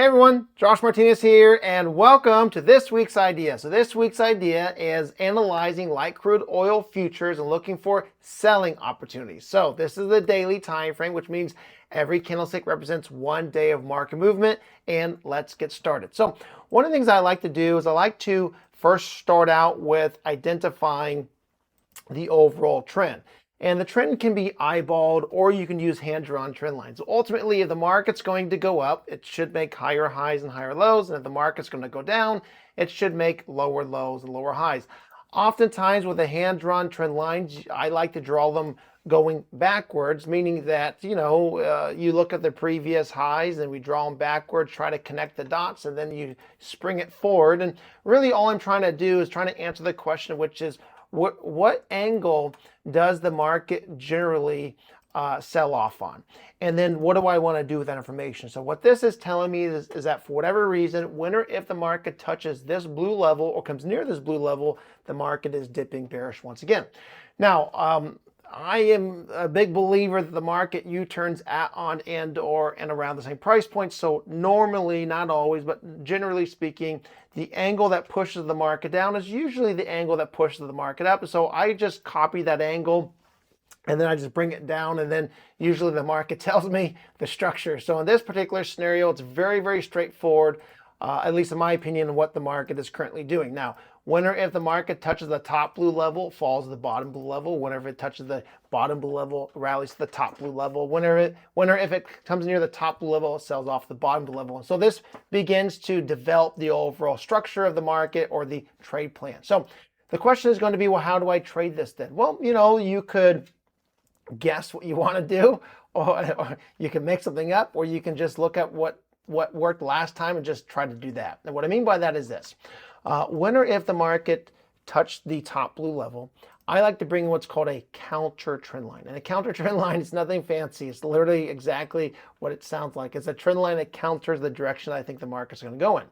Hey everyone, Josh Martinez here, and welcome to this week's idea. So this week's idea is analyzing light crude oil futures and looking for selling opportunities. So this is the daily time frame, which means every candlestick represents 1 day of market movement, and let's get started. So one of the things I like to do is I like to first start out with identifying the overall trend. And the trend can be eyeballed, or you can use hand-drawn trend lines. So ultimately, if the market's going to go up, it should make higher highs and higher lows. And if the market's going to go down, it should make lower lows and lower highs. Oftentimes with a hand-drawn trend lines, I like to draw them going backwards, meaning that, you look at the previous highs and we draw them backwards, try to connect the dots, and then you spring it forward. And really all I'm trying to do is trying to answer the question, which is, what angle does the market generally sell off on? And then what do I want to do with that information? So what this is telling me is that for whatever reason, when or if the market touches this blue level or comes near this blue level, the market is dipping bearish once again. Now, I am a big believer that the market U-turns at, on, and around the same price point. So normally, not always, but generally speaking, the angle that pushes the market down is usually the angle that pushes the market up. So I just copy that angle and then I just bring it down, and then usually the market tells me the structure. So in this particular scenario, it's very, very straightforward, at least in my opinion, what the market is currently doing. Now, when or if the market touches the top blue level, falls to the bottom blue level. Whenever it touches the bottom blue level, rallies to the top blue level. When or if it comes near the top blue level, it sells off the bottom blue level. And so this begins to develop the overall structure of the market or the trade plan. So the question is going to be, well, how do I trade this then? Well, you could guess what you want to do, or you can make something up, or you can just look at what worked last time and just try to do that. And what I mean by that is this. When or if the market touched the top blue level, I like to bring in what's called a counter trend line. And a counter trend line is nothing fancy. It's literally exactly what it sounds like. It's a trend line that counters the direction I think the market's going to go in.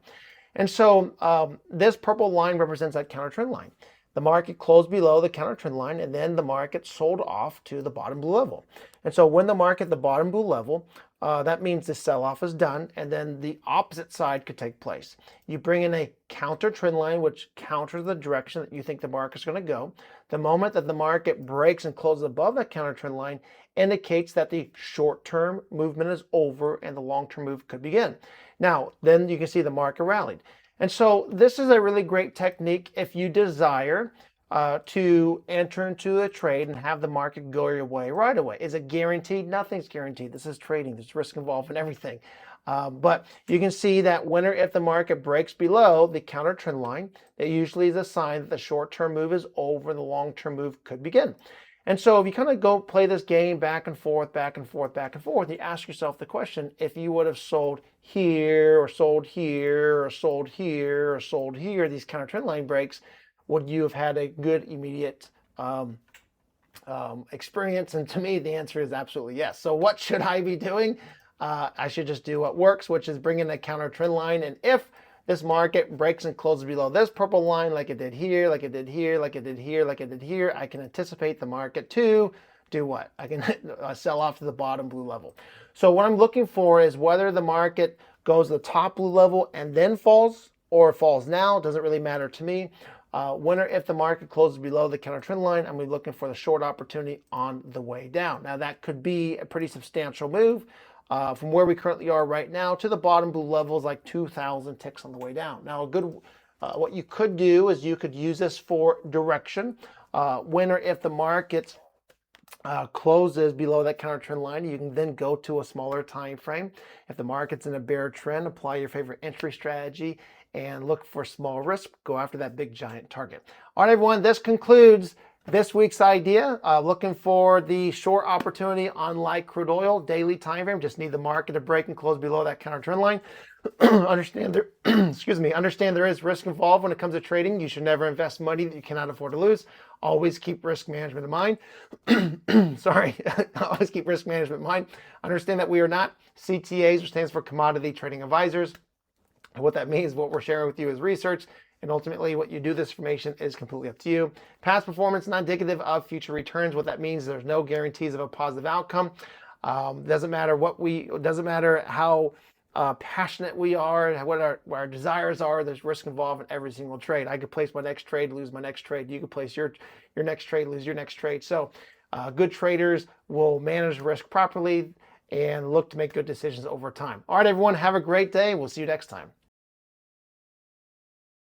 And so this purple line represents that counter trend line. The market closed below the counter trend line, and then the market sold off to the bottom blue level. And so when the market, the bottom blue level, that means the sell-off is done, and then the opposite side could take place. You bring in a counter trend line, which counters the direction that you think the market's going to go. The moment that the market breaks and closes above that counter trend line indicates that the short-term movement is over and the long-term move could begin. Now, then you can see the market rallied. And so this is a really great technique if you desire to enter into a trade and have the market go your way right away. Is it guaranteed? Nothing's guaranteed. This is trading. There's risk involved in everything. But you can see that when or if the market breaks below the counter trend line, it usually is a sign that the short-term move is over and the long-term move could begin. And so if you kind of go play this game back and forth, back and forth, back and forth, you ask yourself the question, if you would have sold here or sold here or sold here or sold here, these counter trend line breaks, would you have had a good immediate experience? And to me, the answer is absolutely yes. So what should I be doing? I should just do what works, which is bring in a counter trend line. And if this market breaks and closes below this purple line like it did here, like it did here, like it did here, like it did here, I can anticipate the market to do what? I can sell off to the bottom blue level. So what I'm looking for is whether the market goes to the top blue level and then falls, or falls now, doesn't really matter to me. When or if the market closes below the counter trend line, I'm looking for the short opportunity on the way down. Now that could be a pretty substantial move. From where we currently are right now to the bottom blue levels, like 2,000 ticks on the way down. Now, what you could do is you could use this for direction. When or if the market closes below that counter trend line, you can then go to a smaller time frame. If the market's in a bear trend, apply your favorite entry strategy and look for small risk. Go after that big giant target. All right, everyone, this concludes this week's idea. Looking for the short opportunity on light crude oil, daily time frame. Just need the market to break and close below that counter trend line. Understand there, understand there is risk involved when it comes to trading. You should never invest money that you cannot afford to lose. Always keep risk management in mind. Sorry, always keep risk management in mind. Understand that we are not CTAs, which stands for Commodity Trading Advisors. And what that means, what we're sharing with you is research. And ultimately, what you do with this information is completely up to you. Past performance not indicative of future returns. What that means is there's no guarantees of a positive outcome. Doesn't matter how passionate we are, and what our desires are. There's risk involved in every single trade. I could place my next trade, lose my next trade. You could place your next trade, lose your next trade. So good traders will manage risk properly and look to make good decisions over time. All right, everyone, have a great day. We'll see you next time.